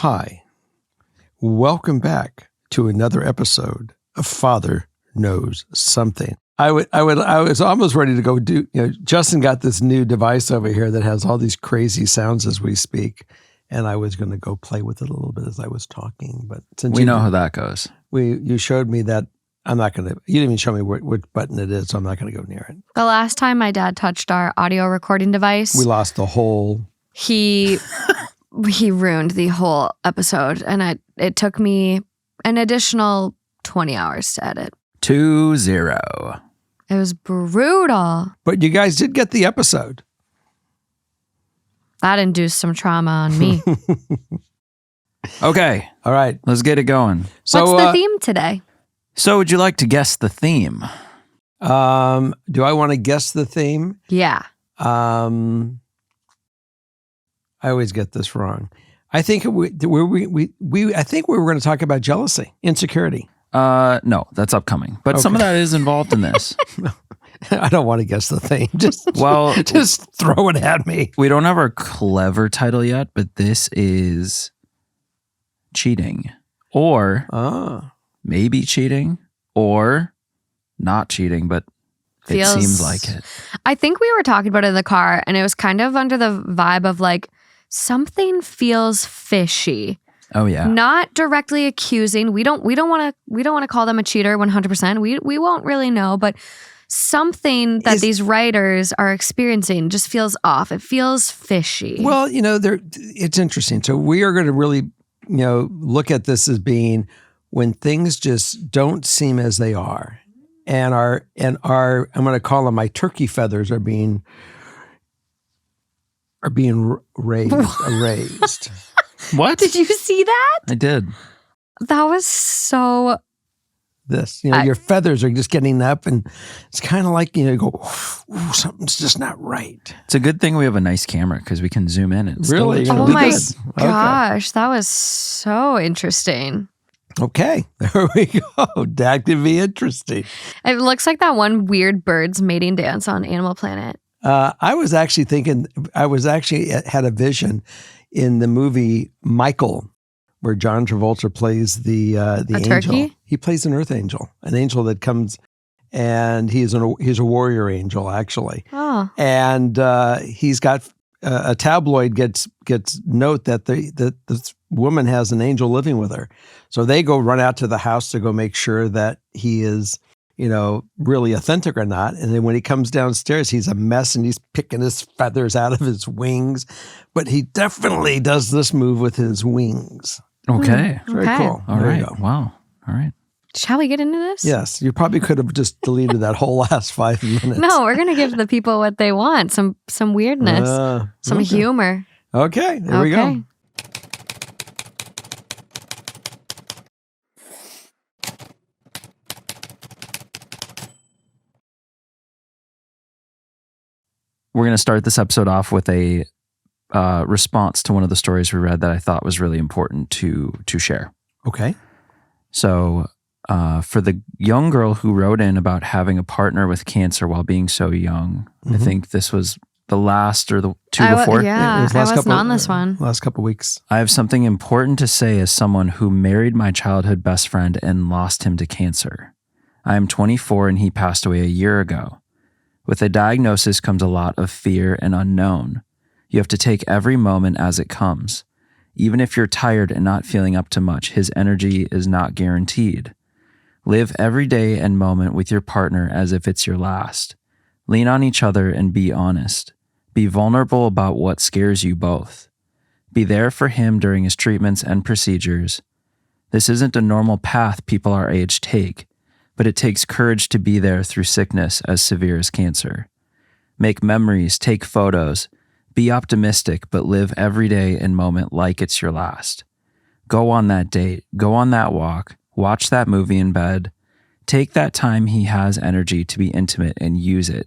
Hi, welcome back to another episode of Father Knows Something. I was almost ready to go do, Justin got this new device over here that has all these crazy sounds as we speak. And I was going to go play with it a little bit as I was talking. But since we know how that goes. You showed me that I'm not going to, you didn't even show me which button it is, so I'm not going to go near it. The last time my dad touched our audio recording device, We lost the whole. He ruined the whole episode, and it took me an additional 20 hours to edit. 2-0. It was brutal. But you guys did get the episode. That induced some trauma on me. Okay. All right. Let's get it going. So, What's the theme today? So would you like to guess the theme? do I want to guess the theme? Yeah. I always get this wrong. I think I think we were going to talk about jealousy, insecurity. No, that's upcoming. But some of that is involved in this. I don't want to guess the thing. Just throw it at me. We don't have our clever title yet, but this is cheating. Or maybe cheating. Or not cheating, but it seems like it. I think we were talking about it in the car, and it was kind of under the vibe of like, something feels fishy. Oh yeah. Not directly accusing. We don't want to call them a cheater 100%. We won't really know, but something that these writers are experiencing just feels off. It feels fishy. Well, it's interesting. So we are going to really, look at this as being when things just don't seem as they are, and our I'm going to call them my turkey feathers are being raised. What? Did you see that? I did. That was so... Your feathers are just getting up, and it's kind of like, you go, ooh, something's just not right. It's a good thing we have a nice camera because we can zoom in. And really? Oh my Okay. gosh, that was so interesting. Okay, there we go. That could be interesting. It looks like that one weird birds mating dance on Animal Planet. I was actually had a vision in the movie Michael, where John Travolta plays the angel. Turkey? He plays an earth angel, an angel that comes, and he's a warrior angel actually. Oh. And he's got a tabloid gets note that this woman has an angel living with her, so they go run out to the house to go make sure that he is really authentic or not. And then when he comes downstairs, he's a mess and he's picking his feathers out of his wings. But he definitely does this move with his wings. Okay. Very cool. All right. Wow. All right. Shall we get into this? Yes. You probably could have just deleted that whole last 5 minutes. No, we're going to give the people what they want. Some weirdness, some humor. Okay. There we go. We're going to start this episode off with a response to one of the stories we read that I thought was really important to share. Okay. So for the young girl who wrote in about having a partner with cancer while being so young, I think this was the last or the two before. Yeah, I wasn't on this one. Last couple weeks. I have something important to say as someone who married my childhood best friend and lost him to cancer. I am 24 and he passed away a year ago. With a diagnosis comes a lot of fear and unknown. You have to take every moment as it comes. Even if you're tired and not feeling up to much, his energy is not guaranteed. Live every day and moment with your partner as if it's your last. Lean on each other and be honest. Be vulnerable about what scares you both. Be there for him during his treatments and procedures. This isn't a normal path people our age take, but it takes courage to be there through sickness as severe as cancer. Make memories, take photos, be optimistic, but live every day and moment like it's your last. Go on that date, go on that walk, watch that movie in bed. Take that time he has energy to be intimate and use it.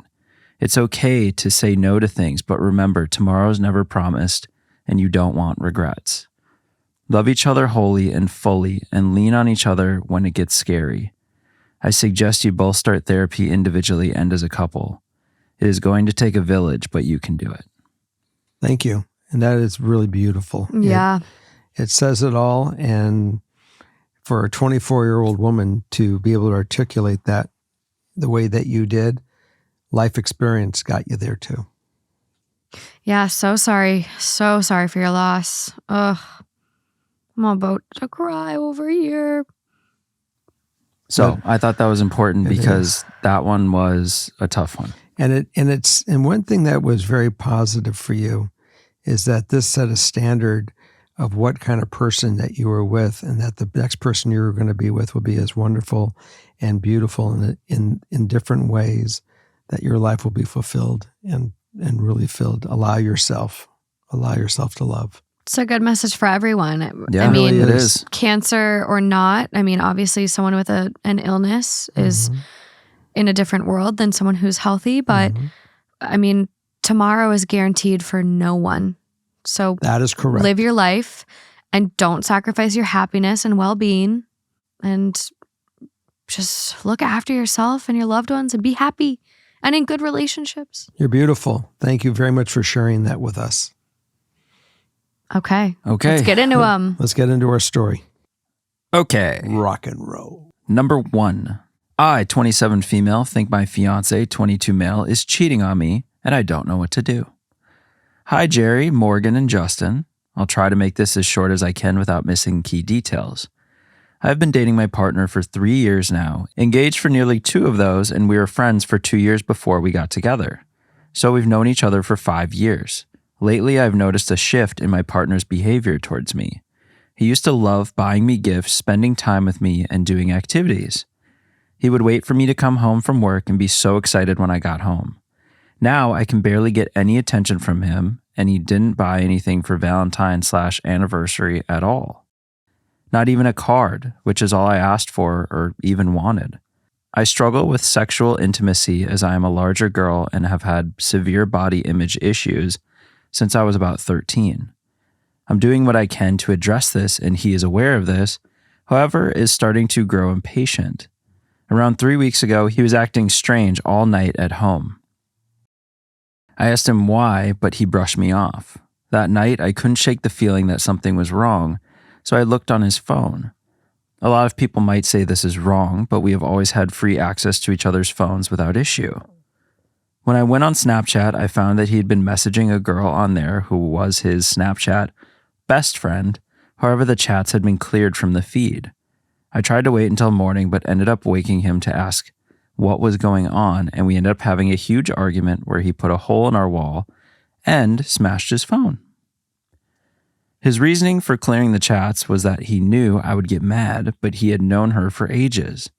It's okay to say no to things, but remember, tomorrow's never promised and you don't want regrets. Love each other wholly and fully and lean on each other when it gets scary. I suggest you both start therapy individually and as a couple. It is going to take a village, but you can do it. Thank you. And that is really beautiful. Yeah. It says it all. And for a 24-year-old woman to be able to articulate that the way that you did, life experience got you there too. Yeah, so sorry. So sorry for your loss. Ugh. I'm about to cry over here. So I thought that was important because is. that one was a tough one. And one thing that was very positive for you is that this set a standard of what kind of person that you were with, and that the next person you were going to be with will be as wonderful and beautiful in different ways, that your life will be fulfilled and really filled. Allow yourself to love. It's a good message for everyone. Yeah, I mean, it is. Cancer or not, I mean, obviously someone with an illness is in a different world than someone who's healthy, but I mean, tomorrow is guaranteed for no one. So that is correct. Live your life and don't sacrifice your happiness and well-being, and just look after yourself and your loved ones and be happy and in good relationships. You're beautiful. Thank you very much for sharing that with us. Okay. Okay. Let's get into Let's get into our story. Okay. Rock and roll. Number 1. I, 27 female, think my fiance, 22 male, is cheating on me, and I don't know what to do. Hi, Jerry, Morgan, and Justin. I'll try to make this as short as I can without missing key details. I've been dating my partner for 3 years now, engaged for nearly 2 of those, and we were friends for 2 years before we got together. So we've known each other for 5 years. Lately, I've noticed a shift in my partner's behavior towards me. He used to love buying me gifts, spending time with me, and doing activities. He would wait for me to come home from work and be so excited when I got home. Now, I can barely get any attention from him, and he didn't buy anything for Valentine's/anniversary at all. Not even a card, which is all I asked for or even wanted. I struggle with sexual intimacy as I am a larger girl and have had severe body image issues since I was about 13. I'm doing what I can to address this, and he is aware of this, however, is starting to grow impatient. Around 3 weeks ago, he was acting strange all night at home. I asked him why, but he brushed me off. That night, I couldn't shake the feeling that something was wrong, so I looked on his phone. A lot of people might say this is wrong, but we have always had free access to each other's phones without issue. When I went on Snapchat, I found that he had been messaging a girl on there who was his Snapchat best friend. However, the chats had been cleared from the feed. I tried to wait until morning, but ended up waking him to ask what was going on, and we ended up having a huge argument where he put a hole in our wall and smashed his phone. His reasoning for clearing the chats was that he knew I would get mad, but he had known her for ages.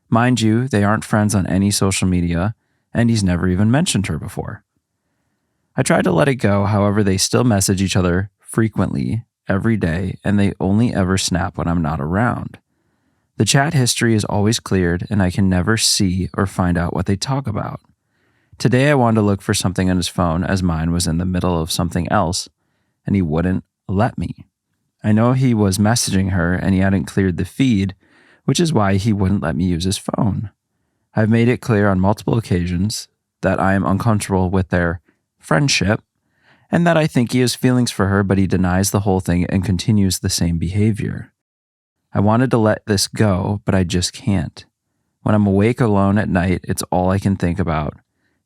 Mind you, they aren't friends on any social media, and he's never even mentioned her before. I tried to let it go, however, they still message each other frequently, every day, and they only ever snap when I'm not around. The chat history is always cleared, and I can never see or find out what they talk about. Today I wanted to look for something on his phone as mine was in the middle of something else, and he wouldn't let me. I know he was messaging her, and he hadn't cleared the feed, which is why he wouldn't let me use his phone. I've made it clear on multiple occasions that I am uncomfortable with their friendship and that I think he has feelings for her, but he denies the whole thing and continues the same behavior. I wanted to let this go, but I just can't. When I'm awake alone at night, it's all I can think about.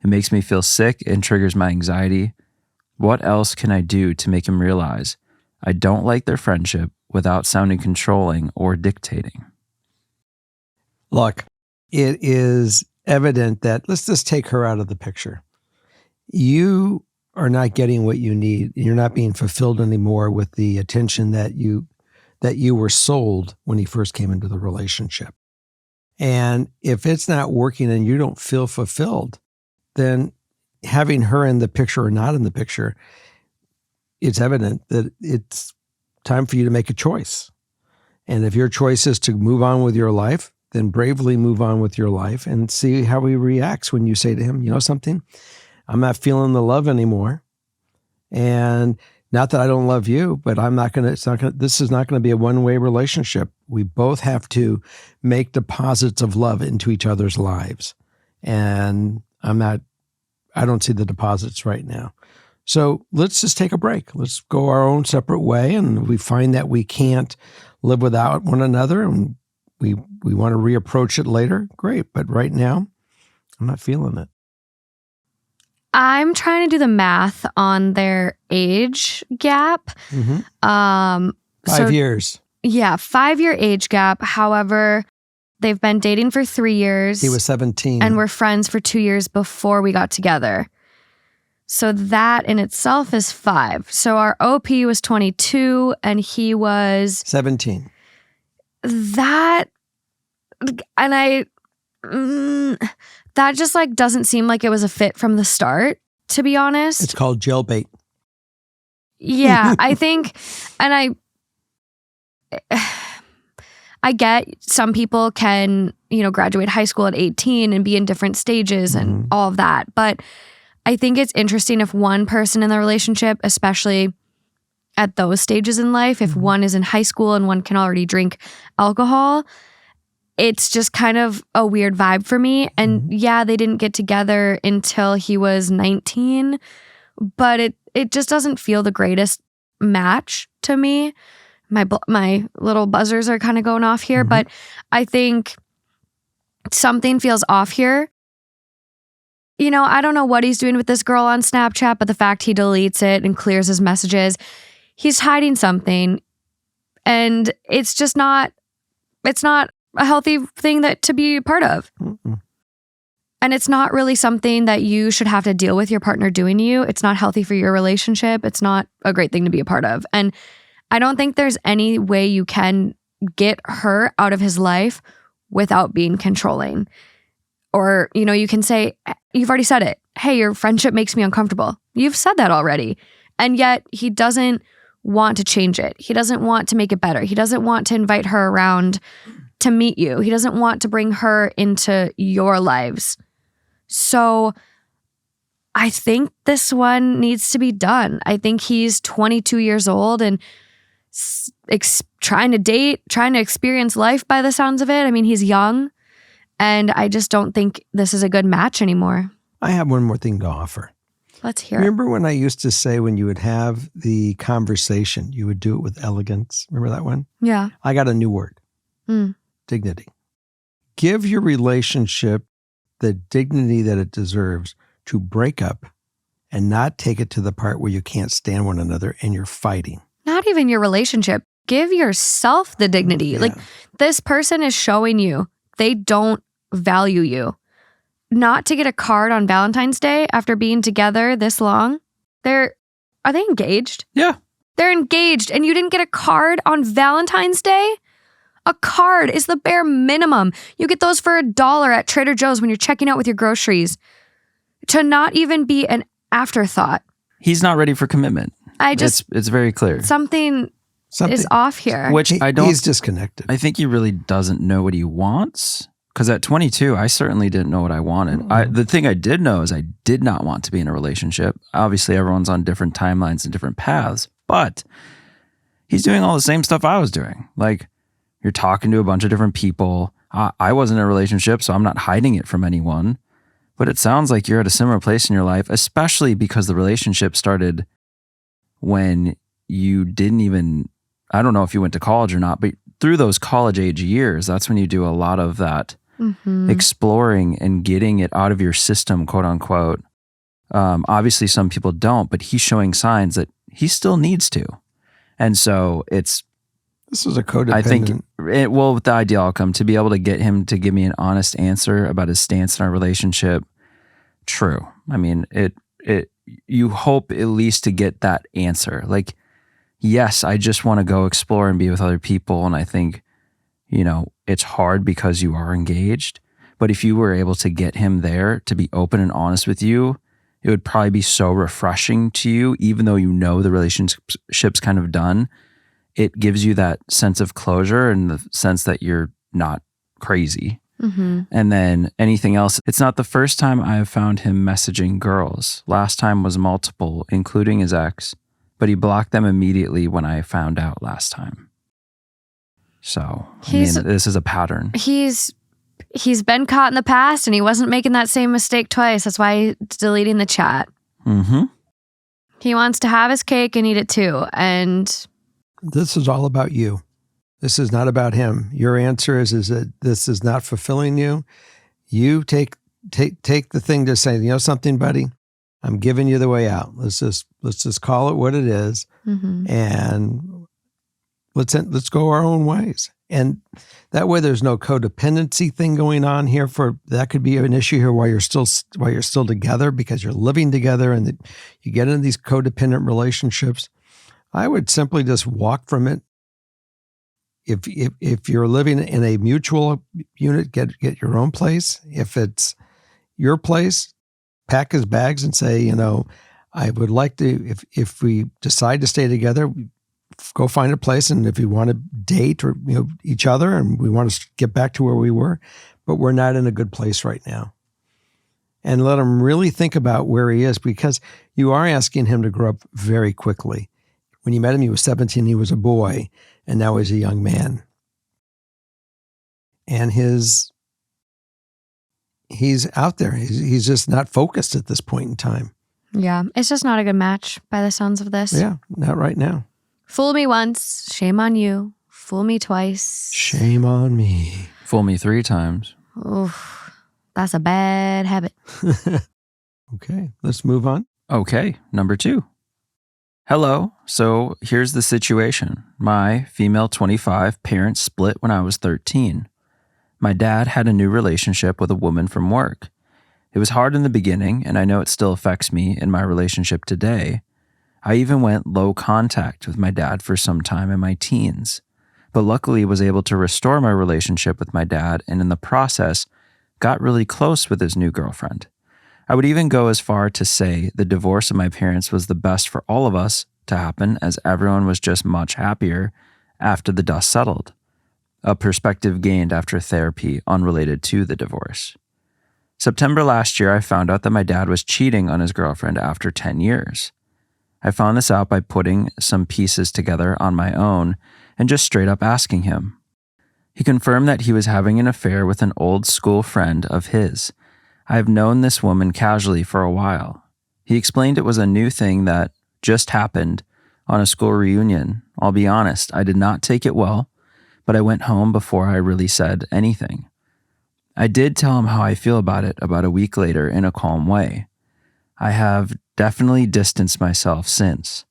It makes me feel sick and triggers my anxiety. What else can I do to make him realize I don't like their friendship without sounding controlling or dictating? Look, it is evident that, let's just take her out of the picture. You are not getting what you need. You're not being fulfilled anymore with the attention that you were sold when he first came into the relationship. And if it's not working and you don't feel fulfilled, then having her in the picture or not in the picture, it's evident that it's time for you to make a choice. And if your choice is to move on with your life, then bravely move on with your life and see how he reacts when you say to him, you know something, I'm not feeling the love anymore. And not that I don't love you, but this is not going to be a one-way relationship. We both have to make deposits of love into each other's lives. And I don't see the deposits right now. So let's just take a break. Let's go our own separate way. And we find that we can't live without one another and we want to reapproach it later. Great. But right now, I'm not feeling it. I'm trying to do the math on their age gap. 5 years. Yeah, 5-year age gap. However, they've been dating for 3 years. He was 17. And we're friends for 2 years before we got together. So that in itself is 5. So our OP was 22 and he was 17. That, and that just like doesn't seem like it was a fit from the start, to be honest. It's called jailbait. Yeah, I think, and I get some people can, graduate high school at 18 and be in different stages and all of that. But I think it's interesting if one person in the relationship, especially at those stages in life, if one is in high school and one can already drink alcohol, it's just kind of a weird vibe for me. And yeah, they didn't get together until he was 19, but it just doesn't feel the greatest match to me. My little buzzers are kind of going off here, but I think something feels off here. I don't know what he's doing with this girl on Snapchat, but the fact he deletes it and clears his messages, he's hiding something. And it's just not a healthy thing to be a part of. And it's not really something that you should have to deal with your partner doing to you. It's not healthy for your relationship. It's not a great thing to be a part of. And I don't think there's any way you can get her out of his life without being controlling. Or, you can say, you've already said it. Hey, your friendship makes me uncomfortable. You've said that already. And yet he doesn't want to change it. He doesn't want to make it better. He doesn't want to invite her around to meet you. He doesn't want to bring her into your lives. So I think this one needs to be done. I think he's 22 years old and trying to date, trying to experience life by the sounds of it. I mean, he's young. And I just don't think this is a good match anymore. I have one more thing to offer. Let's hear it. Remember when I used to say when you would have the conversation, you would do it with elegance? Remember that one? Yeah. I got a new word. Dignity. Give your relationship the dignity that it deserves to break up and not take it to the part where you can't stand one another and you're fighting. Not even your relationship. Give yourself the dignity. Yeah. Like this person is showing you they don't value you. Not to get a card on Valentine's Day after being together this long. Are they engaged? Yeah. They're engaged and you didn't get a card on Valentine's Day? A card is the bare minimum. You get those for $1 at Trader Joe's when you're checking out with your groceries. To not even be an afterthought. He's not ready for commitment. It's very clear. Something is off here. Which he's disconnected. I think he really doesn't know what he wants. Because at 22, I certainly didn't know what I wanted. The thing I did know is I did not want to be in a relationship. Obviously, everyone's on different timelines and different paths. But he's doing all the same stuff I was doing. Like, you're talking to a bunch of different people. I wasn't in a relationship, so I'm not hiding it from anyone. But it sounds like you're at a similar place in your life, especially because the relationship started when you didn't even, I don't know if you went to college or not, but through those college age years, that's when you do a lot of that exploring and getting it out of your system, quote unquote. Obviously, some people don't, but he's showing signs that he still needs to. And so this is a codependent. I think, with the ideal outcome, to be able to get him to give me an honest answer about his stance in our relationship, true. I mean, you hope at least to get that answer. Like, yes, I just want to go explore and be with other people. And I think, it's hard because you are engaged. But if you were able to get him there to be open and honest with you, it would probably be so refreshing to you, even though the relationship's kind of done. It gives you that sense of closure and the sense that you're not crazy. And then anything else, it's not the first time I have found him messaging girls. Last time was multiple, including his ex, but he blocked them immediately when I found out last time. So, this is a pattern. He's been caught in the past and he wasn't making that same mistake twice. That's why he's deleting the chat. He wants to have his cake and eat it too. And This is all about you. This is not about him. Your answer is that this is not fulfilling you. You take the thing to say, you know something, buddy? I'm giving you the way out. Let's just call it what it is, and let's go our own ways. And that way, there's no codependency thing going on here. That could be an issue here while you're still together, because you're living together, and you get into these codependent relationships. I would simply just walk from it. If you're living in a mutual unit, get your own place. If it's your place, pack his bags and say, I would like to, if we decide to stay together, go find a place. And if you want to date or each other, and we want to get back to where we were, but we're not in a good place right now. And let him really think about where he is, because you are asking him to grow up very quickly. When you met him, he was 17, he was a boy, and now he's a young man. And he's out there. He's just not focused at this point in time. Yeah, it's just not a good match by the sounds of this. Yeah, not right now. Fool me once, shame on you. Fool me twice. Shame on me. Fool me 3 times. Oof, that's a bad habit. Okay, let's move on. Okay, number 2. Hello. So here's the situation. My female 25 parents split when I was 13. My dad had a new relationship with a woman from work. It was hard in the beginning, and I know it still affects me in my relationship today. I even went low contact with my dad for some time in my teens, but luckily was able to restore my relationship with my dad, and in the process, got really close with his new girlfriend. I would even go as far to say the divorce of my parents was the best for all of us to happen, as everyone was just much happier after the dust settled. A perspective gained after therapy unrelated to the divorce. September last year, I found out that my dad was cheating on his girlfriend after 10 years. I found this out by putting some pieces together on my own and just straight up asking him. He confirmed that he was having an affair with an old school friend of his. I have known this woman casually for a while. He explained it was a new thing that just happened on a school reunion. I'll be honest, I did not take it well, but I went home before I really said anything. I did tell him how I feel about it about a week later in a calm way. I have definitely distanced myself since,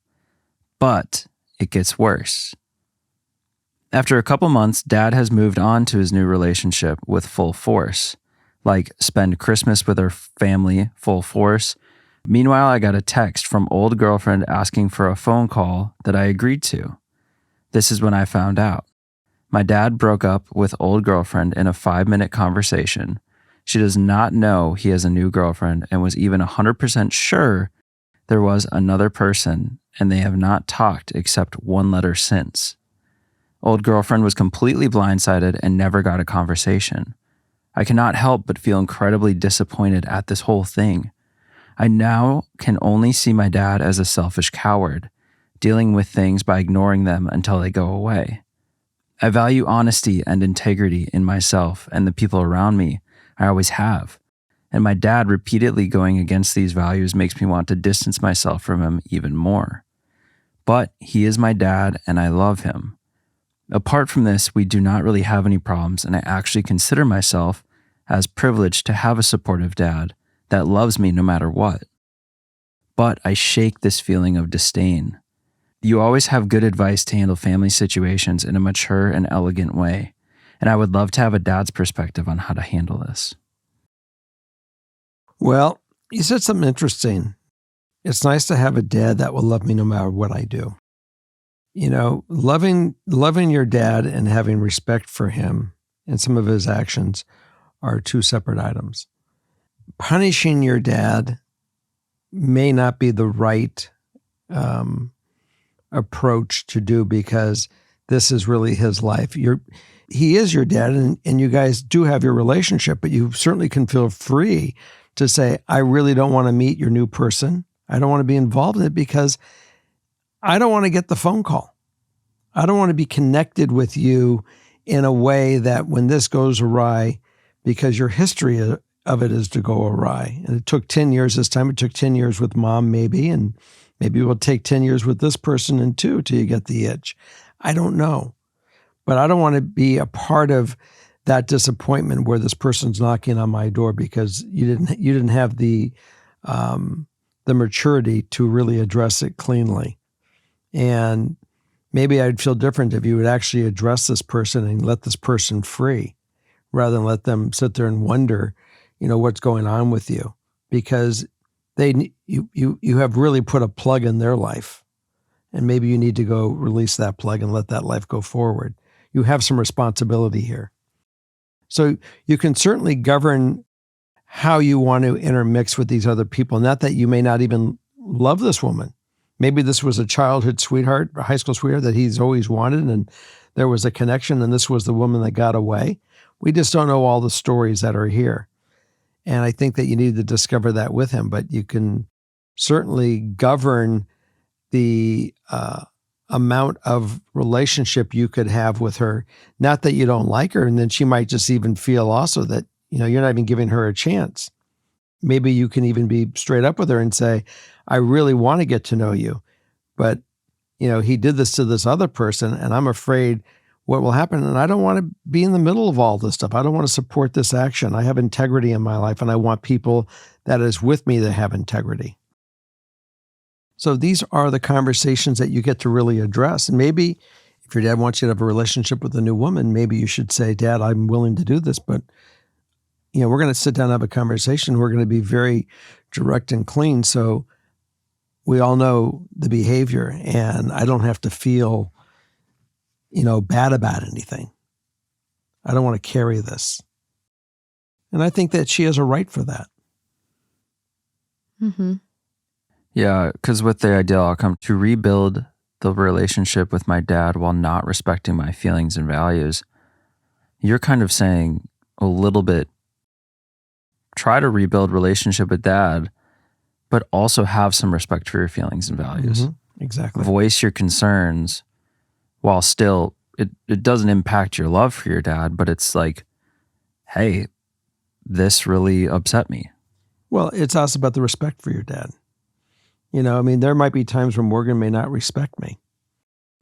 but it gets worse. After a couple months, Dad has moved on to his new relationship with full force, like spend Christmas with her family full force. Meanwhile, I got a text from old girlfriend asking for a phone call that I agreed to. This is when I found out. My dad broke up with old girlfriend in a 5-minute conversation. She does not know he has a new girlfriend and was even 100% sure there was another person, and they have not talked except one letter since. Old girlfriend was completely blindsided and never got a conversation. I cannot help but feel incredibly disappointed at this whole thing. I now can only see my dad as a selfish coward, dealing with things by ignoring them until they go away. I value honesty and integrity in myself and the people around me. I always have. And my dad repeatedly going against these values makes me want to distance myself from him even more. But he is my dad and I love him. Apart from this, we do not really have any problems, and I actually consider myself as privileged to have a supportive dad that loves me no matter what. But I shake this feeling of disdain. You always have good advice to handle family situations in a mature and elegant way, and I would love to have a dad's perspective on how to handle this. Well, you said something interesting. It's nice to have a dad that will love me no matter what I do. Loving your dad and having respect for him and some of his actions are 2 separate items. Punishing your dad may not be the right approach to do, because this is really his life. He is your dad, and you guys do have your relationship, but you certainly can feel free to say, I really don't want to meet your new person. I don't want to be involved in it because I don't want to get the phone call. I don't want to be connected with you in a way that when this goes awry, because your history of it is to go awry. And it took 10 years this time. It took 10 years with mom maybe, and Maybe it will take 10 years with this person and 2 till you get the itch. I don't know. But I don't want to be a part of that disappointment where this person's knocking on my door because you didn't have the maturity to really address it cleanly. And maybe I'd feel different if you would actually address this person and let this person free rather than let them sit there and wonder, what's going on with you, because you have really put a plug in their life, and maybe you need to go release that plug and let that life go forward. You have some responsibility here. So you can certainly govern how you want to intermix with these other people. Not that you may not even love this woman. Maybe this was a childhood sweetheart, a high school sweetheart that he's always wanted, and there was a connection, and this was the woman that got away. We just don't know all the stories that are here. And I think that you need to discover that with him, but you can certainly govern the amount of relationship you could have with her. Not that you don't like her, and then she might just even feel also that, you're not even giving her a chance. Maybe you can even be straight up with her and say, I really want to get to know you, but he did this to this other person, and I'm afraid what will happen. And I don't want to be in the middle of all this stuff. I don't want to support this action. I have integrity in my life, and I want people that is with me that have integrity. So these are the conversations that you get to really address. And maybe if your dad wants you to have a relationship with a new woman, maybe you should say, Dad, I'm willing to do this, but we're going to sit down and have a conversation. We're going to be very direct and clean. So we all know the behavior, and I don't have to feel, bad about anything. I don't want to carry this. And I think that she has a right for that. Mm-hmm. Yeah, because with the ideal outcome, to rebuild the relationship with my dad while not respecting my feelings and values, you're kind of saying a little bit, try to rebuild relationship with dad, but also have some respect for your feelings and values. Mm-hmm. Exactly. Voice your concerns while still, it doesn't impact your love for your dad, but it's like, hey, this really upset me. Well, it's also about the respect for your dad. There might be times where Morgan may not respect me,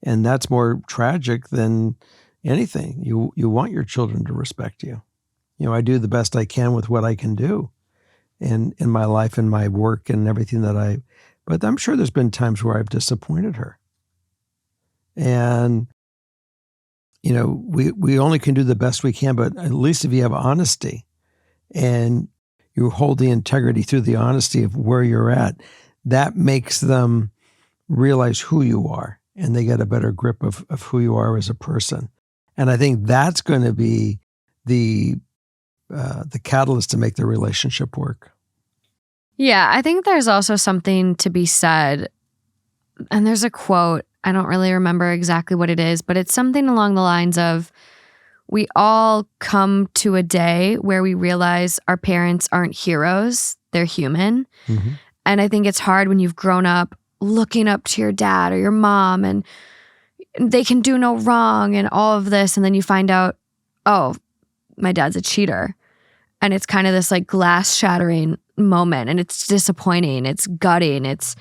and that's more tragic than anything. You want your children to respect you. I do the best I can with what I can do in my life and my work and everything but I'm sure there's been times where I've disappointed her. And, we only can do the best we can, but at least if you have honesty and you hold the integrity through the honesty of where you're at, that makes them realize who you are, and they get a better grip of who you are as a person. And I think that's going to be the catalyst to make the relationship work. Yeah, I think there's also something to be said, and there's a quote, I don't really remember exactly what it is, but it's something along the lines of, we all come to a day where we realize our parents aren't heroes, they're human. Mm-hmm. And I think it's hard when you've grown up looking up to your dad or your mom and they can do no wrong and all of this, and then you find out, oh, my dad's a cheater. And it's kind of this like glass shattering moment, and it's disappointing, it's gutting, it's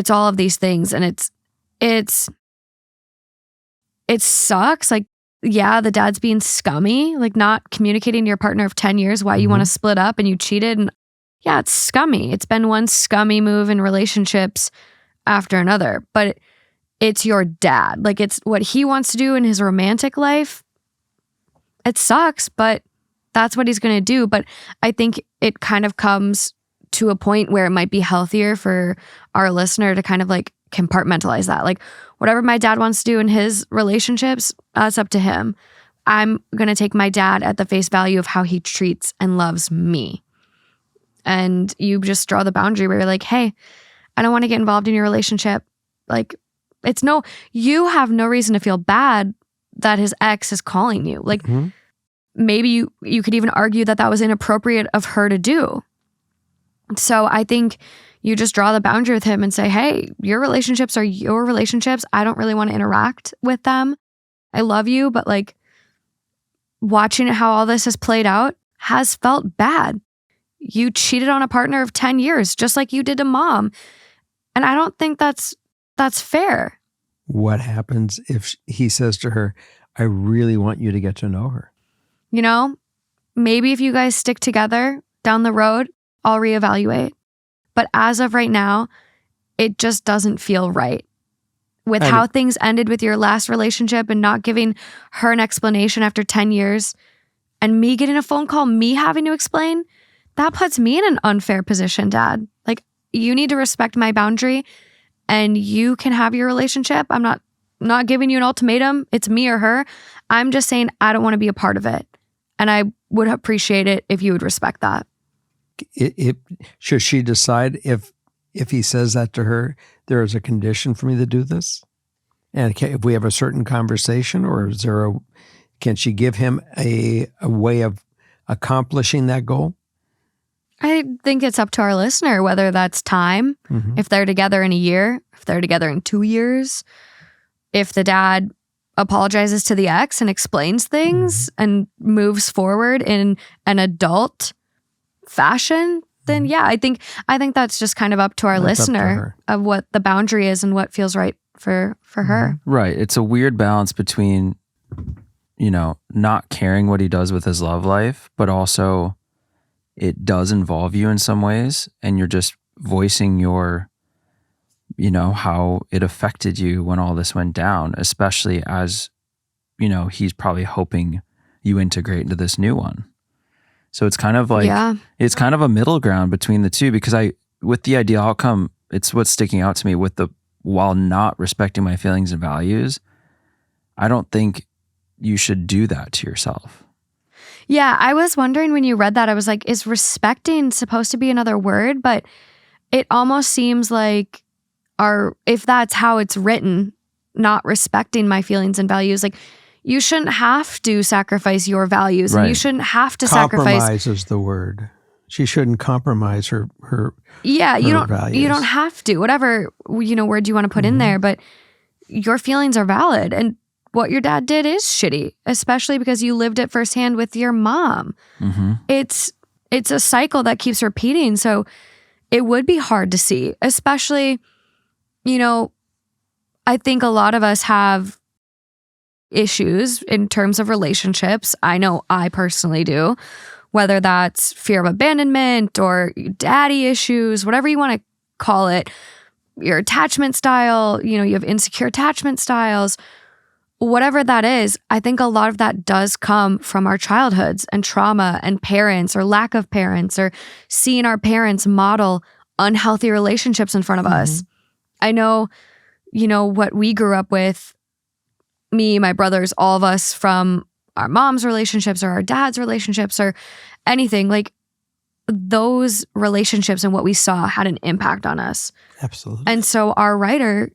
all of these things, and it sucks. Like, yeah, the dad's being scummy, like not communicating to your partner of 10 years why you want to split up and you cheated, and yeah, it's scummy. It's been one scummy move in relationships after another, but it's your dad. Like, it's what he wants to do in his romantic life. It sucks, but that's what he's going to do. But I think it kind of comes to a point where it might be healthier for our listener to kind of like compartmentalize that. Like, whatever my dad wants to do in his relationships, that's up to him. I'm going to take my dad at the face value of how he treats and loves me. And you just draw the boundary where you're like, hey, I don't want to get involved in your relationship. Like, you have no reason to feel bad that his ex is calling you. Like, maybe you could even argue that was inappropriate of her to do. So I think you just draw the boundary with him and say, hey, your relationships are your relationships. I don't really want to interact with them. I love you, but like, watching how all this has played out has felt bad. You cheated on a partner of 10 years, just like you did to mom. And I don't think that's fair. What happens if he says to her, I really want you to get to know her? You know, maybe if you guys stick together down the road, I'll reevaluate. But as of right now, it just doesn't feel right. With how things ended with your last relationship and not giving her an explanation after 10 years and me getting a phone call, me having to explain, that puts me in an unfair position, Dad. Like, you need to respect my boundary and you can have your relationship. I'm not giving you an ultimatum. It's me or her. I'm just saying I don't want to be a part of it. And I would appreciate it if you would respect that. Should she decide if he says that to her, there is a condition for me to do this? And if we have a certain conversation, or is there can she give him a way of accomplishing that goal? I think it's up to our listener, whether that's time, if they're together in a year, if they're together in 2 years, if the dad apologizes to the ex and explains things and moves forward in an adult fashion, then yeah, I think that's just kind of up to our listener of what the boundary is and what feels right for her. Right. It's a weird balance between, not caring what he does with his love life, but also it does involve you in some ways, and you're just voicing your, how it affected you when all this went down, especially as, he's probably hoping you integrate into this new one. So it's kind of like, it's kind of a middle ground between the two, because with the ideal outcome, it's what's sticking out to me while not respecting my feelings and values. I don't think you should do that to yourself. Yeah, I was wondering when you read that, I was like, is respecting supposed to be another word? But it almost seems like if that's how it's written, not respecting my feelings and values, like you shouldn't have to sacrifice your values. Right. And you shouldn't have to sacrifice. Compromise is the word. She shouldn't compromise her values. You don't have to. Whatever, word you want to put in there, but your feelings are valid. And what your dad did is shitty, especially because you lived it firsthand with your mom. It's a cycle that keeps repeating. So it would be hard to see, especially, I think a lot of us have issues in terms of relationships. I know I personally do, whether that's fear of abandonment or daddy issues, whatever you want to call it, your attachment style, you have insecure attachment styles, whatever that is. I think a lot of that does come from our childhoods and trauma and parents or lack of parents, or seeing our parents model unhealthy relationships in front of us. I know, what we grew up with, me, my brothers, all of us, from our mom's relationships or our dad's relationships or anything, like those relationships and what we saw had an impact on us. Absolutely. And so our writer,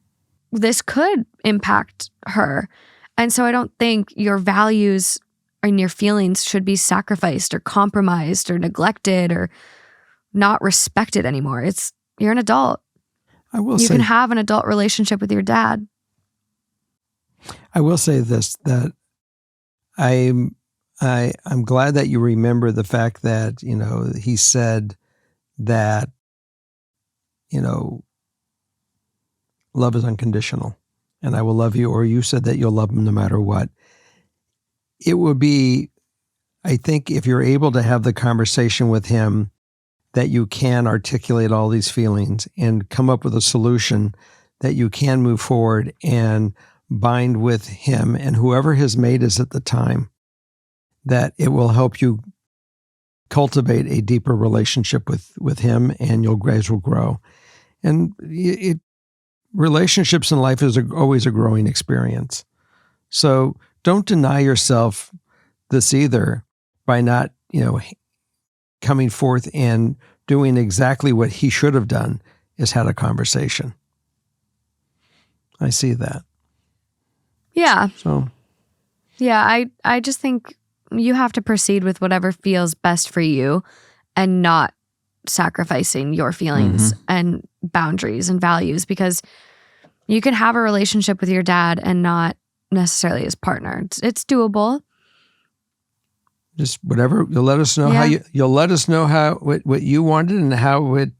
this could impact her. And so I don't think your values and your feelings should be sacrificed or compromised or neglected or not respected anymore. You're an adult. You can have an adult relationship with your dad. I will say this, that I'm glad that you remember the fact that, he said that, love is unconditional and I will love you, or you said that you'll love him no matter what. It would be, I think, if you're able to have the conversation with him, that you can articulate all these feelings and come up with a solution that you can move forward and bind with him and whoever his mate is at the time, that it will help you cultivate a deeper relationship with him, and you'll gradually grow. And relationships in life is always a growing experience. So don't deny yourself this either by not, coming forth and doing exactly what he should have done, is had a conversation. I see that. Yeah. So. Yeah, I just think you have to proceed with whatever feels best for you and not sacrificing your feelings and boundaries and values, because you can have a relationship with your dad and not necessarily his partner. It's doable. Just whatever, you'll let us know how you'll let us know how what you wanted and how it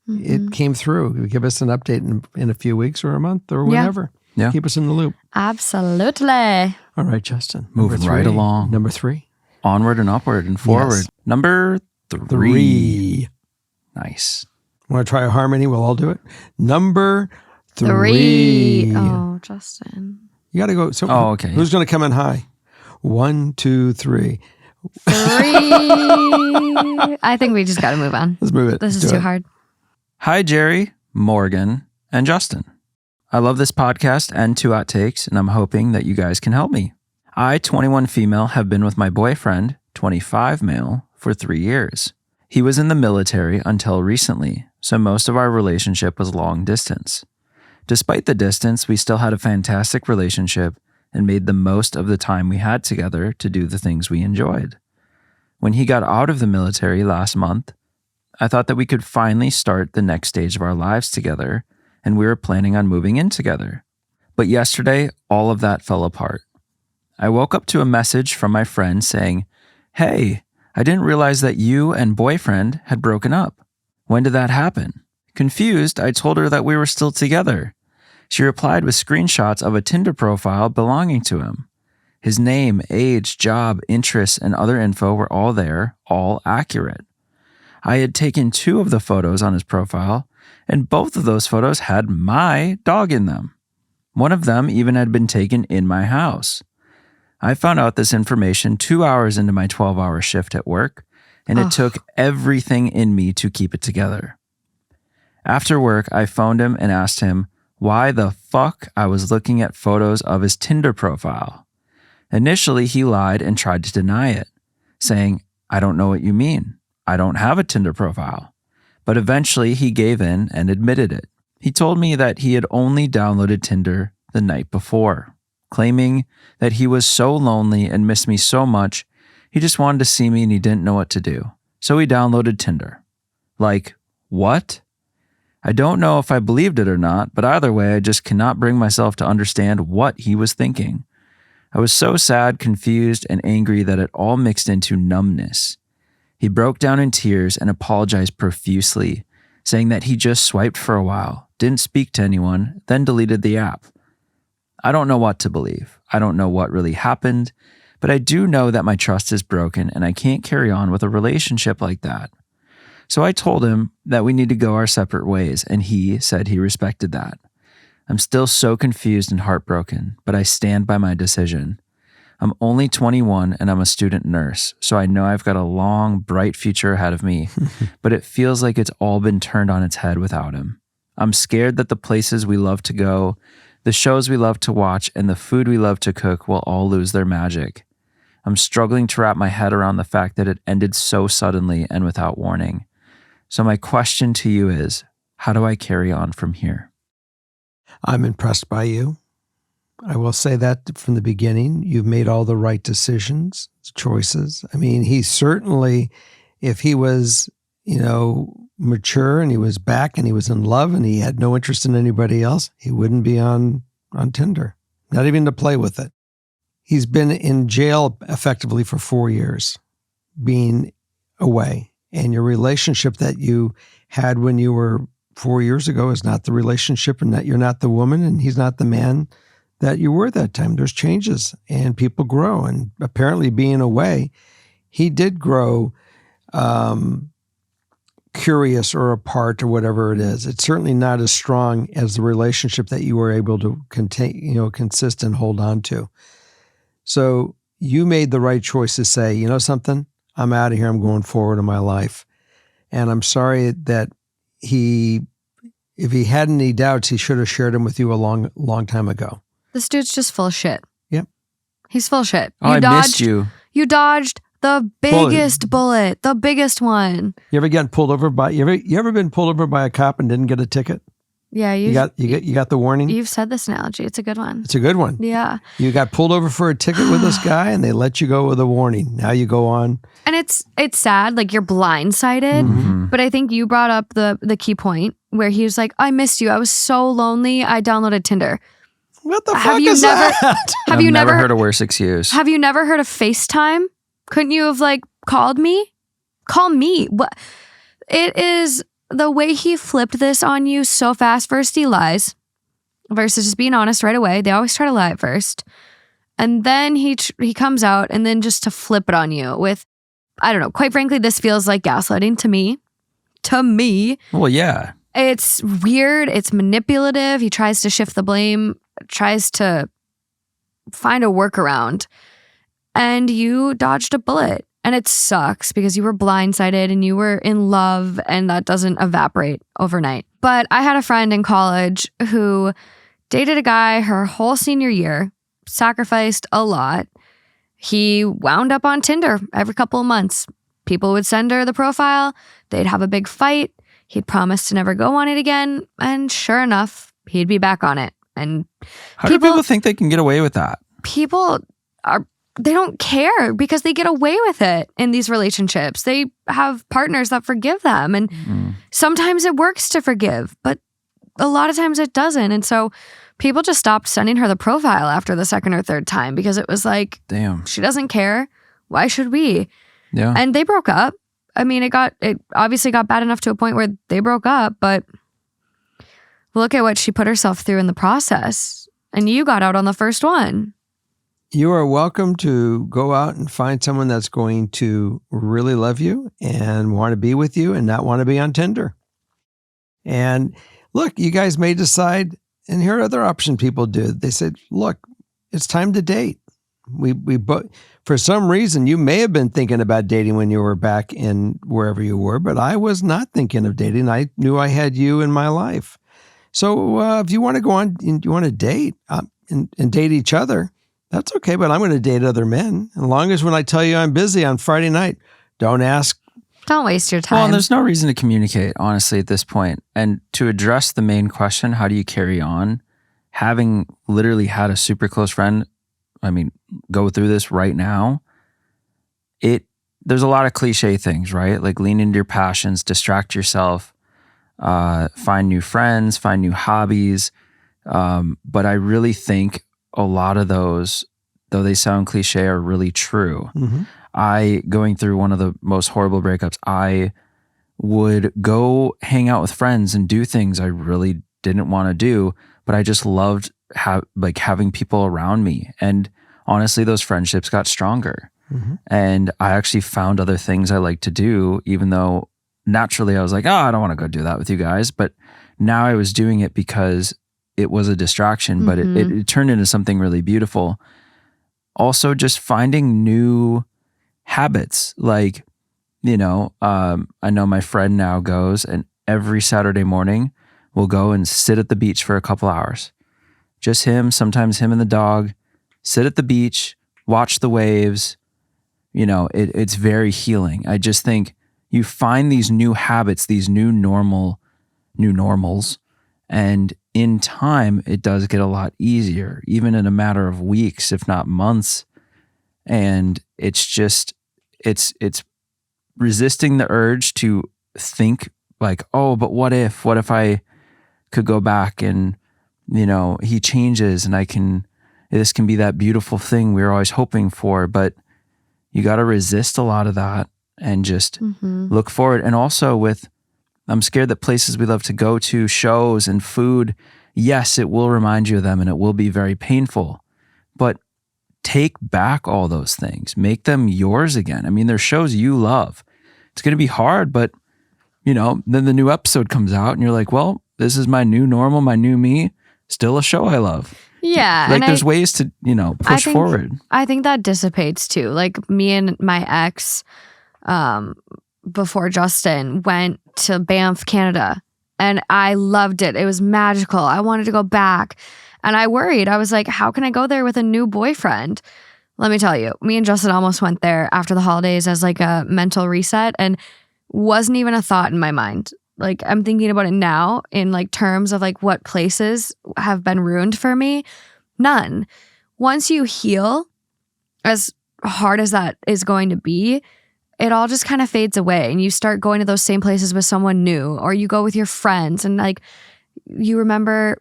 it came through. Give us an update in a few weeks or a month or whenever. Yeah. Keep us in the loop. Absolutely. All right, Justin. Moving right along. Number 3. Onward and upward and forward. Yes. Number 3. Nice. Want to try a harmony? We'll all do it. Number 3. 3. Oh, Justin. You got to go. So okay. Who's going to come in high? 1, 2, 3. 3. I think we just got to move on. Let's move it. This Let's is do too it. hard. Hi, Jerry, Morgan, and Justin. I love this podcast and 2 Outtakes, and I'm hoping that you guys can help me. I, 21 female, have been with my boyfriend, 25 male, for 3 years. He was in the military until recently, so most of our relationship was long distance. Despite the distance, we still had a fantastic relationship and made the most of the time we had together to do the things we enjoyed. When he got out of the military last month, I thought that we could finally start the next stage of our lives together, and we were planning on moving in together. But yesterday, all of that fell apart. I woke up to a message from my friend saying, "Hey, I didn't realize that you and boyfriend had broken up. When did that happen?" Confused, I told her that we were still together. She replied with screenshots of a Tinder profile belonging to him. His name, age, job, interests, and other info were all there, all accurate. I had taken 2 of the photos on his profile, and both of those photos had my dog in them. One of them even had been taken in my house. I found out this information 2 hours into my 12-hour shift at work, and it took everything in me to keep it together. After work, I phoned him and asked him why the fuck I was looking at photos of his Tinder profile. Initially, he lied and tried to deny it, saying, "I don't know what you mean. I don't have a Tinder profile." But eventually he gave in and admitted it. He told me that he had only downloaded Tinder the night before, claiming that he was so lonely and missed me so much, he just wanted to see me and he didn't know what to do. So he downloaded Tinder. Like, what? I don't know if I believed it or not, but either way, I just cannot bring myself to understand what he was thinking. I was so sad, confused, and angry that it all mixed into numbness. He broke down in tears and apologized profusely, saying that he just swiped for a while, didn't speak to anyone, then deleted the app. I don't know what to believe. I don't know what really happened, but I do know that my trust is broken and I can't carry on with a relationship like that. So I told him that we need to go our separate ways, and he said he respected that. I'm still so confused and heartbroken, but I stand by my decision. I'm only 21 and I'm a student nurse, so I know I've got a long, bright future ahead of me, but it feels like it's all been turned on its head without him. I'm scared that the places we love to go, the shows we love to watch, and the food we love to cook will all lose their magic. I'm struggling to wrap my head around the fact that it ended so suddenly and without warning. So my question to you is, how do I carry on from here? I'm impressed by you. I will say that from the beginning, you've made all the right decisions, choices. I mean, he certainly, if he was, mature and he was back and he was in love and he had no interest in anybody else, he wouldn't be on Tinder, not even to play with it. He's been in jail effectively for 4 years, being away. And your relationship that you had when you were 4 years ago is not the relationship, and that you're not the woman and he's not the man that you were that time. There's changes and people grow. And apparently being away, he did grow curious or apart or whatever it is. It's certainly not as strong as the relationship that you were able to consist and hold on to. So you made the right choice to say, you know something? I'm out of here. I'm going forward in my life. And I'm sorry that if he had any doubts, he should have shared them with you a long time ago. This dude's just full of shit. Yep. He's full of shit. Oh, I missed you. You dodged the biggest bullet, the biggest one. You ever get pulled over by, you ever been pulled over by a cop and didn't get a ticket? Yeah. You got the warning? You've said this analogy. It's a good one. It's a good one. Yeah. You got pulled over for a ticket with this guy and they let you go with a warning. Now you go on. And it's sad, like you're blindsided. Mm-hmm. But I think you brought up the key point where he was like, I missed you. I was so lonely. I downloaded Tinder. What the fuck is that? Have you never heard a worse excuse? Have you never heard of FaceTime? Couldn't you have called me? Call me. What? It is the way he flipped this on you so fast. First he lies versus just being honest right away. They always try to lie at first. And then he comes out and then just to flip it on you with, I don't know, quite frankly, this feels like gaslighting to me. To me. Well, yeah. It's weird. It's manipulative. He tries to shift the blame, tries to find a workaround. And you dodged a bullet. And it sucks because you were blindsided and you were in love, and that doesn't evaporate overnight. But I had a friend in college who dated a guy her whole senior year, sacrificed a lot. He wound up on Tinder every couple of months. People would send her the profile. They'd have a big fight. He'd promise to never go on it again. And sure enough, he'd be back on it. And how do people think they can get away with that? They don't care because they get away with it in these relationships. They have partners that forgive them. And sometimes it works to forgive, but a lot of times it doesn't. And so people just stopped sending her the profile after the second or third time because it was like, damn, she doesn't care. Why should we? Yeah. And they broke up. I mean, it obviously got bad enough to a point where they broke up, but look at what she put herself through in the process. And you got out on the first one. You are welcome to go out and find someone that's going to really love you and want to be with you and not want to be on Tinder. And look, you guys may decide, and here are other options people do. They said, look, it's time to date. For some reason, you may have been thinking about dating when you were back in wherever you were, but I was not thinking of dating. I knew I had you in my life. So if you want to go on and you want to date and date each other, that's okay, but I'm going to date other men. As long as when I tell you I'm busy on Friday night, don't ask. Don't waste your time. Well, there's no reason to communicate, honestly, at this point. And to address the main question, how do you carry on? Having literally had a super close friend, I mean, go through this right now, there's a lot of cliche things, right? Like lean into your passions, distract yourself, find new friends, find new hobbies. But I really think a lot of those, though they sound cliche, are really true. Mm-hmm. Going through one of the most horrible breakups, I would go hang out with friends and do things I really didn't want to do, but I just loved having people around me. And honestly, those friendships got stronger. Mm-hmm. And I actually found other things I like to do, even though naturally I was like, I don't want to go do that with you guys. But now I was doing it because it was a distraction, but it turned into something really beautiful. Also, just finding new habits. Like, I know my friend now goes and every Saturday morning we'll go and sit at the beach for a couple hours. Just him, sometimes him and the dog, sit at the beach, watch the waves. It's very healing. I just think you find these new habits, these new normals, and in time, it does get a lot easier, even in a matter of weeks, if not months. And it's resisting the urge to think like, oh, but what if I could go back and, he changes and this can be that beautiful thing we were always hoping for. But you got to resist a lot of that and just look forward. And also I'm scared that places we love to go to, shows and food, yes, it will remind you of them and it will be very painful, but take back all those things, make them yours again. I mean, they're shows you love. It's going to be hard, but then the new episode comes out and you're like, well, this is my new normal, my new me, still a show I love. Yeah. Like there's ways to, push forward. I think that dissipates too. Like me and my ex, before Justin, went to Banff, Canada, and I loved it. It was magical. I wanted to go back. And I worried. I was like, how can I go there with a new boyfriend? Let me tell you, me and Justin almost went there after the holidays as like a mental reset, and wasn't even a thought in my mind. Like I'm thinking about it now in like terms of like what places have been ruined for me. None. Once you heal, as hard as that is going to be, it all just kind of fades away and you start going to those same places with someone new, or you go with your friends and like you remember,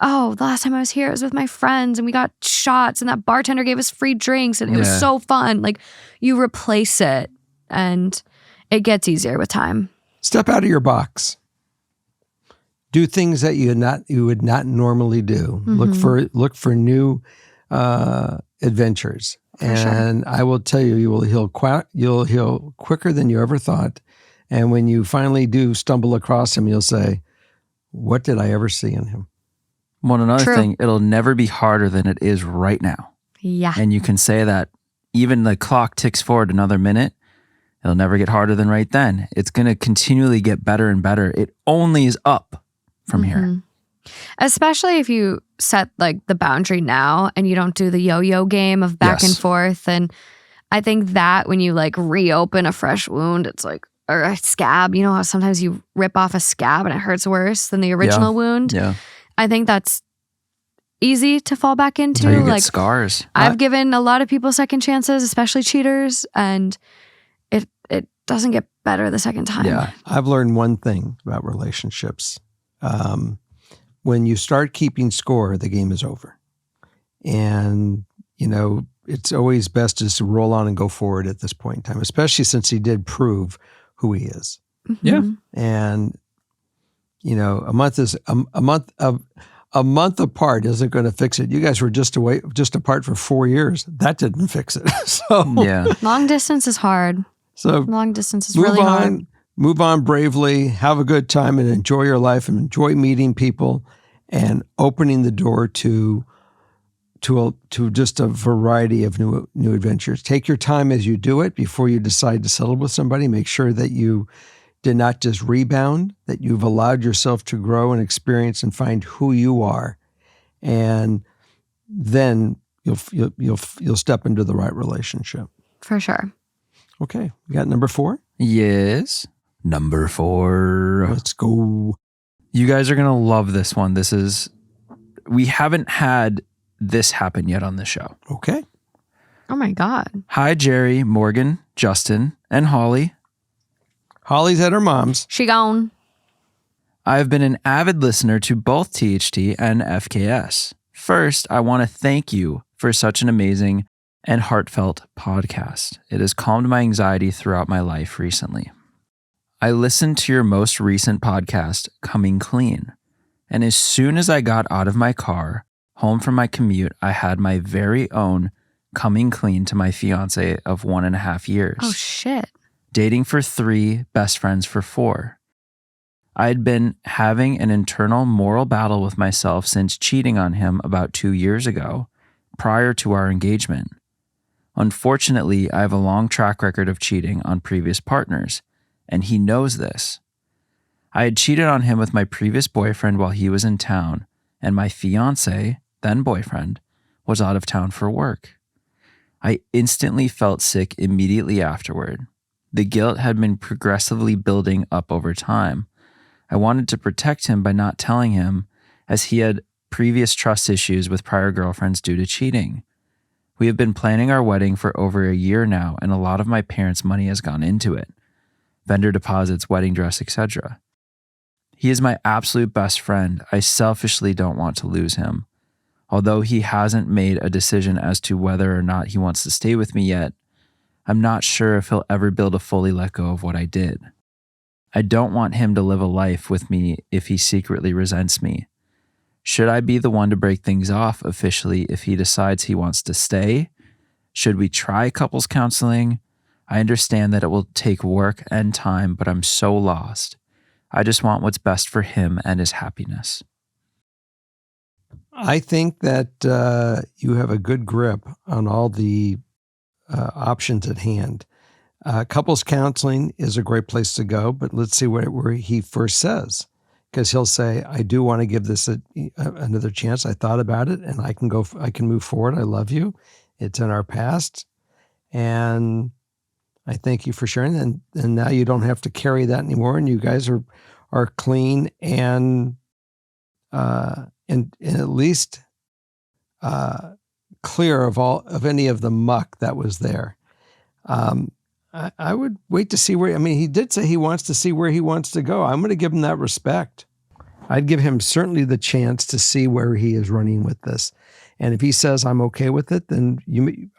oh, the last time I was here, it was with my friends and we got shots and that bartender gave us free drinks and it was so fun. Like you replace it and it gets easier with time. Step out of your box. Do things that you would not normally do. Look for new adventures. And I will tell you, you'll heal quicker than you ever thought. And when you finally do stumble across him, you'll say, "What did I ever see in him?" Well, another thing, it'll never be harder than it is right now. Yeah. And you can say that even the clock ticks forward another minute, it'll never get harder than right then. It's going to continually get better and better. It only is up from here. Especially if you set like the boundary now and you don't do the yo-yo game of back and forth. And I think that when you like reopen a fresh wound, it's like, or a scab, you know how sometimes you rip off a scab and it hurts worse than the original wound? Yeah. I think that's easy to fall back into. Until you like get scars. I've given a lot of people second chances, especially cheaters, and it doesn't get better the second time. Yeah. I've learned one thing about relationships. When you start keeping score, the game is over. And, it's always best just to roll on and go forward at this point in time, especially since he did prove who he is. Yeah. And, a month apart isn't going to fix it. You guys were just apart for 4 years. That didn't fix it. So yeah. Long distance is hard. So long distance is really hard. Move on bravely, have a good time, and enjoy your life, and enjoy meeting people, and opening the door to just a variety of new adventures. Take your time as you do it before you decide to settle with somebody. Make sure that you did not just rebound, that you've allowed yourself to grow and experience and find who you are, and then you'll step into the right relationship. For sure. Okay, we got number 4? Yes. Number 4. Let's go. You guys are going to love this one. We haven't had this happen yet on the show. Okay. Oh my God. Hi, Jerry, Morgan, Justin, and Holly. Holly's at her mom's. She gone. I've been an avid listener to both THT and FKS. First, I want to thank you for such an amazing and heartfelt podcast. It has calmed my anxiety throughout my life recently. I listened to your most recent podcast, Coming Clean, and as soon as I got out of my car, home from my commute, I had my very own coming clean to my fiance of 1.5 years. Oh, shit. Dating for 3, best friends for 4. I had been having an internal moral battle with myself since cheating on him about 2 years ago, prior to our engagement. Unfortunately, I have a long track record of cheating on previous partners, and he knows this. I had cheated on him with my previous boyfriend while he was in town, and my fiance, then boyfriend, was out of town for work. I instantly felt sick immediately afterward. The guilt had been progressively building up over time. I wanted to protect him by not telling him, as he had previous trust issues with prior girlfriends due to cheating. We have been planning our wedding for over a year now, and a lot of my parents' money has gone into it. Vendor deposits, wedding dress, etc. He is my absolute best friend. I selfishly don't want to lose him. Although he hasn't made a decision as to whether or not he wants to stay with me yet, I'm not sure if he'll ever be able to fully let go of what I did. I don't want him to live a life with me if he secretly resents me. Should I be the one to break things off officially if he decides he wants to stay? Should we try couples counseling? I understand that it will take work and time, but I'm so lost. I just want what's best for him and his happiness. I think that you have a good grip on all the options at hand. Couples counseling is a great place to go, but let's see where he first says. Because he'll say, I do want to give this another chance. I thought about it, and I can move forward. I love you. It's in our past. And I thank you for sharing. And now you don't have to carry that anymore. And you guys are clean and at least clear of any of the muck that was there. I would wait to see he did say he wants to see where he wants to go. I'm going to give him that respect. I'd give him certainly the chance to see where he is running with this. And if he says, I'm okay with it, then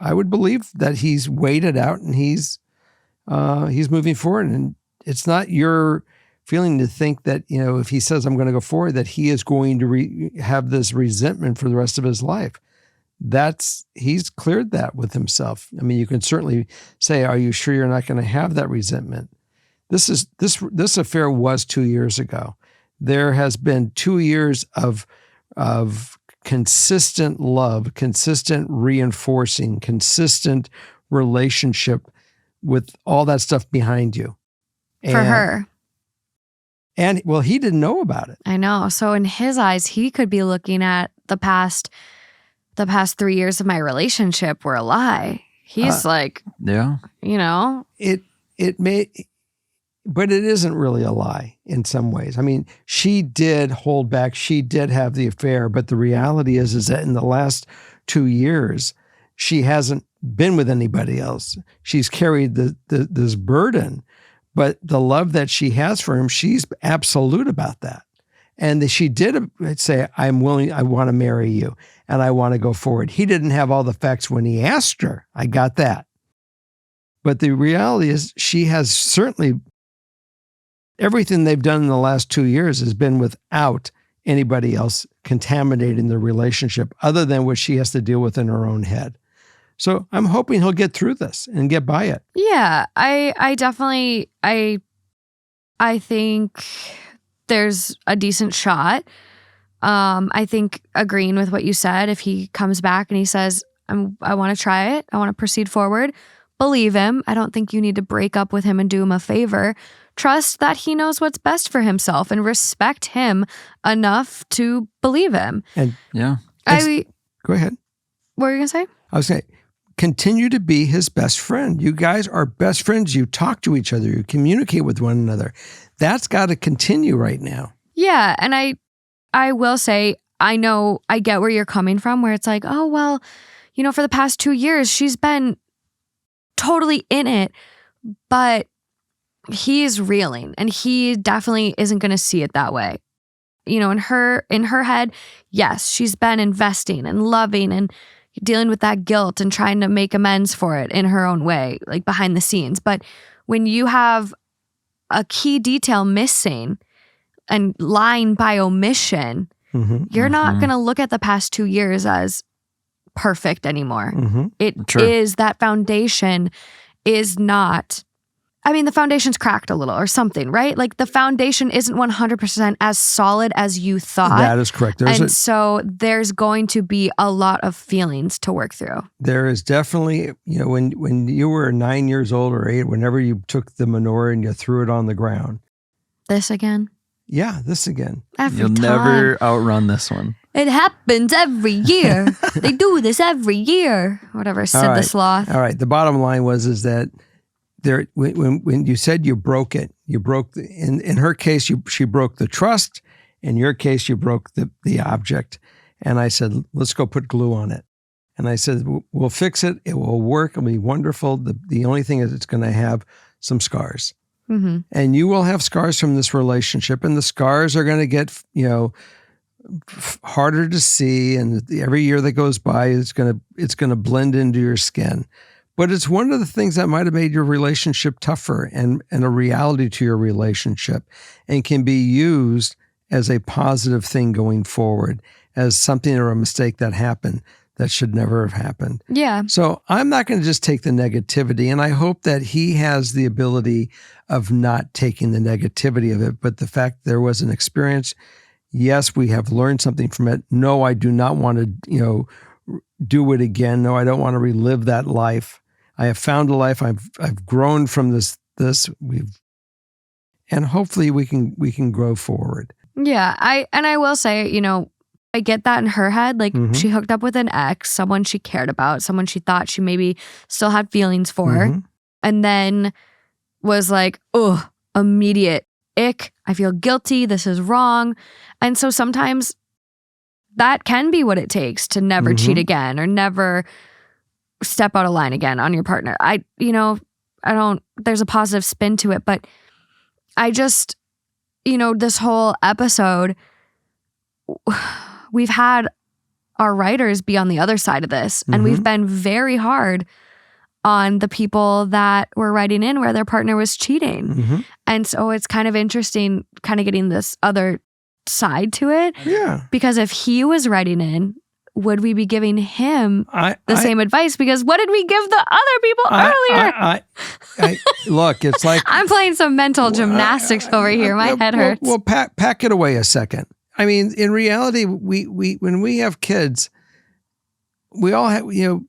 I would believe that he's weighed it out and he's moving forward. And it's not feeling to think that, if he says I'm going to go forward, that he is going to have this resentment for the rest of his life. He's cleared that with himself. I mean, you can certainly say, are you sure you're not going to have that resentment? This affair was 2 years ago. There has been 2 years of consistent love, consistent reinforcing, consistent relationship with all that stuff behind you. For her. And well, he didn't know about it. I know. So in his eyes, he could be looking at the past 3 years of my relationship were a lie. He's yeah, it may, but it isn't really a lie in some ways. I mean, she did hold back. She did have the affair, but the reality is that in the last 2 years, she hasn't been with anybody else. She's carried this burden, but the love that she has for him, she's absolute about that. And she did say, I'm willing, I want to marry you and I want to go forward. He didn't have all the facts when he asked her. I got that. But the reality is she has certainly, everything they've done in the last 2 years has been without anybody else contaminating the relationship other than what she has to deal with in her own head. So I'm hoping he'll get through this and get by it. Yeah, I definitely, I think there's a decent shot. I think agreeing with what you said, if he comes back and he says, I want to try it, I want to proceed forward, believe him. I don't think you need to break up with him and do him a favor. Trust that he knows what's best for himself and respect him enough to believe him. And yeah. Go ahead. What were you going to say? I was saying, continue to be his best friend. You guys are best friends. You talk to each other. You communicate with one another. That's got to continue right now. Yeah. And I will say, I know, I get where you're coming from, where it's like, oh, well, for the past 2 years, she's been totally in it, but he's reeling and he definitely isn't going to see it that way. In her head, yes, she's been investing and loving and dealing with that guilt and trying to make amends for it in her own way, like behind the scenes. But when you have a key detail missing and lying by omission, you're not going to look at the past 2 years as perfect anymore. It is, that foundation is not, the foundation's cracked a little or something, right? Like the foundation isn't 100% as solid as you thought. That is correct. So there's going to be a lot of feelings to work through. There is definitely, when you were 9 years old or 8, whenever you took the menorah and you threw it on the ground. This again? Yeah, this again. You'll never outrun this one. It happens every year. They do this every year. Whatever, Sid the Sloth. All right. The bottom line is that there, when you said you broke it, in her case, she broke the trust. In your case, you broke the object. And I said, let's go put glue on it. And I said, we'll fix it. It will work. It'll be wonderful. The only thing is it's going to have some scars. And you will have scars from this relationship, and the scars are going to get, harder to see. And every year that goes by, it's going to blend into your skin. But it's one of the things that might have made your relationship tougher and a reality to your relationship, and can be used as a positive thing going forward, as something or a mistake that happened that should never have happened. Yeah. So I'm not going to just take the negativity, and I hope that he has the ability of not taking the negativity of it, but the fact there was an experience. Yes, we have learned something from it. No, I do not want to, do it again. No, I don't want to relive that life. I have found a life. I've grown from this. And hopefully we can grow forward. Yeah, I will say, I get that in her head. Like she hooked up with an ex, someone she cared about, someone she thought she maybe still had feelings for, and then was like, oh, immediate ick. I feel guilty. This is wrong. And so sometimes that can be what it takes to never cheat again or never step out of line again on your partner. There's a positive spin to it, but I just, this whole episode, we've had our writers be on the other side of this, and we've been very hard on the people that were writing in where their partner was cheating. Mhm. And so it's kind of interesting kind of getting this other side to it. Yeah. Because if he was writing in, would we be giving him the same advice? Because what did we give the other people earlier? Look, it's like I'm playing some mental gymnastics over here. My head hurts. Well, pack it away a second. I mean, in reality, we when we have kids, we all have,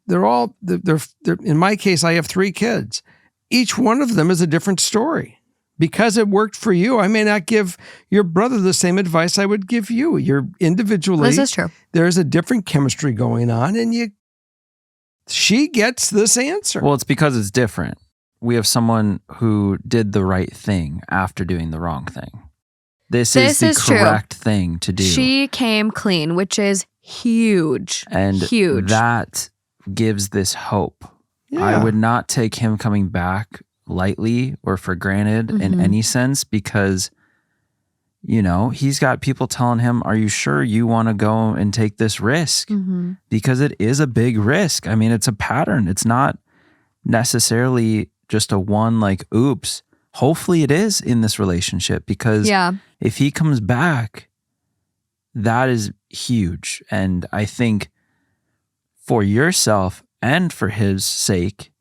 they're in my case, I have 3 kids. Each one of them is a different story. Because it worked for you, I may not give your brother the same advice I would give you. You're individually. This is true. There's a different chemistry going on, and she gets this answer. Well, it's because it's different. We have someone who did the right thing after doing the wrong thing. This is the correct thing to do. She came clean, which is huge. And huge. That gives this hope. Yeah. I would not take him coming back lightly or for granted in any sense, because he's got people telling him, are you sure you want to go and take this risk? Because it is a big risk. I mean, it's a pattern. It's not necessarily just a one like, oops. Hopefully it is in this relationship, because if he comes back, that is huge. And I think for yourself and for his sake,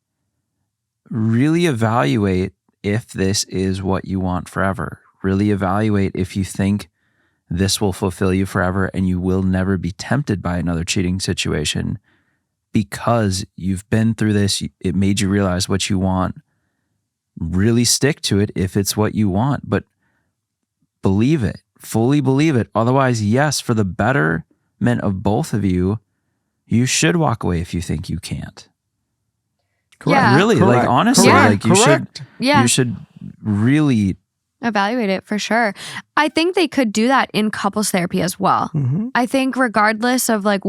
really evaluate if this is what you want forever. Really evaluate if you think this will fulfill you forever and you will never be tempted by another cheating situation because you've been through this. It made you realize what you want. Really stick to it if it's what you want, but believe it, fully believe it. Otherwise, yes, for the betterment of both of you, you should walk away if you think you can't. Correct. Yeah. Really, Correct. like honestly, Correct. like you Correct. should really evaluate it for sure. I think they could do that in couples therapy as well. I think regardless of like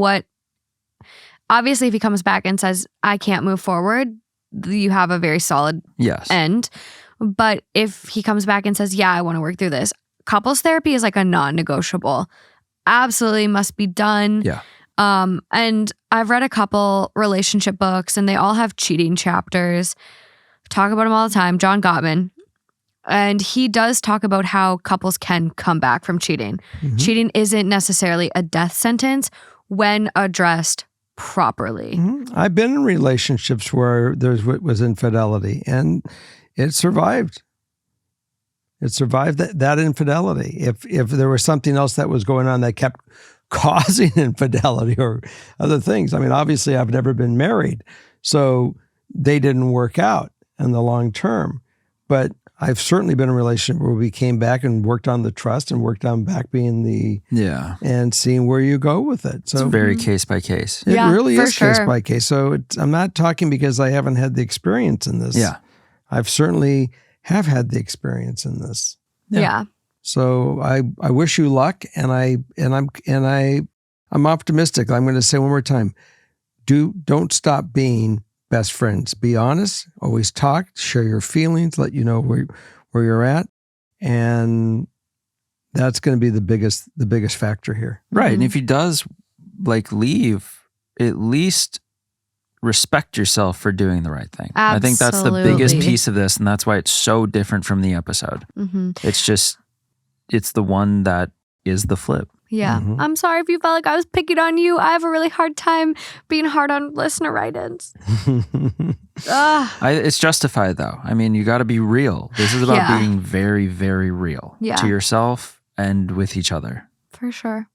obviously if he comes back and says, I can't move forward, you have a very solid end. But if he comes back and says, yeah, I want to work through this, couples therapy is like a non-negotiable. Absolutely must be done. Yeah. And I've read a couple relationship books and they all have cheating chapters. Talk about them all the time. John Gottman. And he does talk about how couples can come back from cheating. Cheating isn't necessarily a death sentence when addressed properly. I've been in relationships where was infidelity, and it survived. It survived that infidelity. If there was something else that was going on that kept causing infidelity or other things. I mean, obviously, I've never been married, so they didn't work out in the long term. But I've certainly been in a relationship where we came back and worked on the trust and worked on back being and seeing where you go with it. So it's very case by case. It really is sure. case by case. So I'm not talking because I haven't had the experience in this. Yeah. I've certainly have had the experience in this. Yeah. So I wish you luck, and I'm optimistic. I'm going to say one more time: don't stop being best friends. Be honest. Always talk. Share your feelings. Let you know where you're at, and that's going to be the biggest factor here. Right. And if he does leave, at least respect yourself for doing the right thing. Absolutely. I think that's the biggest piece of this, and that's why it's so different from the episode. It's the one that is the flip. Yeah. I'm sorry if you felt like I was picking on you. I have a really hard time being hard on listener write-ins. It's justified, though. I mean, you got to be real. This is about being very, very real to yourself and with each other. For sure.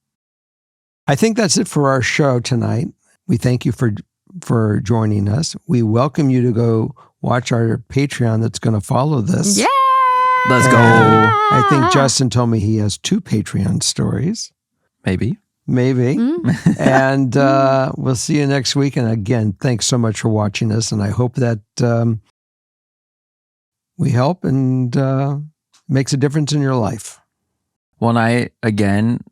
I think that's it for our show tonight. We thank you for joining us. We welcome you to go watch our Patreon that's going to follow this. Yeah. Let's go. I think Justin told me he has 2 Patreon stories. Maybe. And we'll see you next week. And again, thanks so much for watching us. And I hope that we help and makes a difference in your life. Well, again,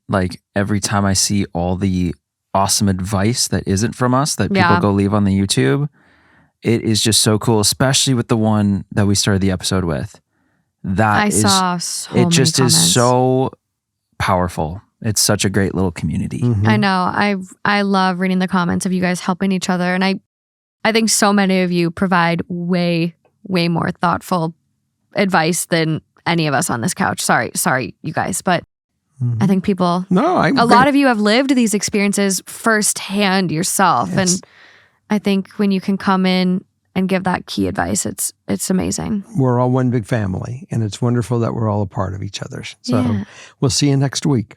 every time I see all the awesome advice that isn't from us that people go leave on the YouTube, it is just so cool, especially with the one that we started the episode with. I saw so many just comments. Is so powerful. It's such a great little community. I know. I love reading the comments of you guys helping each other. And I think so many of you provide way, way more thoughtful advice than any of us on this couch. Sorry, you guys, but I think people. No, a lot of you have lived these experiences firsthand yourself, and I think when you can come in and give that key advice, it's amazing. We're all one big family, and it's wonderful that we're all a part of each other. So we'll see you next week.